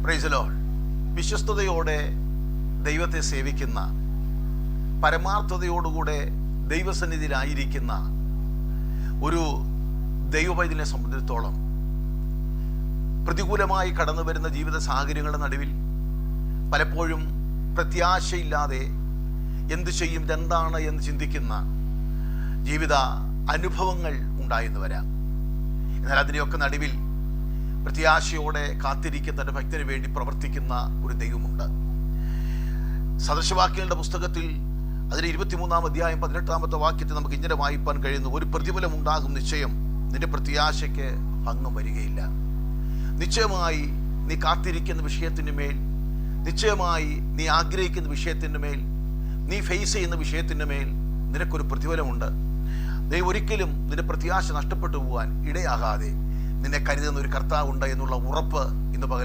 Praise the Lord. വിശ്വസ്തയോടെ ദൈവത്തെ സേവിക്കുന്ന, പരമാർത്ഥതയോടുകൂടെ ദൈവസന്നിധിയിലായിരിക്കുന്ന ഒരു ദൈവപൈതലിനെ സംബന്ധിച്ചിടത്തോളം പ്രതികൂലമായി കടന്നു വരുന്ന ജീവിത സാഹചര്യങ്ങളുടെ നടുവിൽ പലപ്പോഴും പ്രത്യാശയില്ലാതെ എന്തു ചെയ്യും, ഇതെന്താണ് എന്ന് ചിന്തിക്കുന്ന ജീവിത അനുഭവങ്ങൾ ഉണ്ടായെന്ന് വരാം. എന്നാൽ അതിനെയൊക്കെ നടുവിൽ പ്രത്യാശയോടെ കാത്തിരിക്കുന്ന തൻ്റെ ഭക്തന് വേണ്ടി പ്രവർത്തിക്കുന്ന ഒരു ദൈവമുണ്ട്. സദൃശവാക്യങ്ങളുടെ പുസ്തകത്തിൽ അതിന് 23-ാം അധ്യായം 18-ാമത്തെ വാക്യത്തിൽ നമുക്ക് ഇങ്ങനെ വായിപ്പാൻ കഴിയുന്നു: ഒരു പ്രതിഫലം ഉണ്ടാകും നിശ്ചയം, നിന്റെ പ്രത്യാശയ്ക്ക് ഭംഗം വരികയില്ല. നിശ്ചയമായി നീ കാത്തിരിക്കുന്ന വിഷയത്തിൻ്റെ മേൽ, നിശ്ചയമായി നീ ആഗ്രഹിക്കുന്ന വിഷയത്തിൻ്റെ മേൽ, നീ ഫേസ് ചെയ്യുന്ന വിഷയത്തിൻ്റെ മേൽ നിനക്കൊരു പ്രതിഫലമുണ്ട്. നീ ഒരിക്കലും നിന്റെ പ്രത്യാശ നഷ്ടപ്പെട്ടു പോകാൻ ഇടയാകാതെ നിന്നെ കരുതുന്ന ഒരു കർത്താവുണ്ട് എന്നുള്ള ഉറപ്പ് ഇന്ന് പകൽ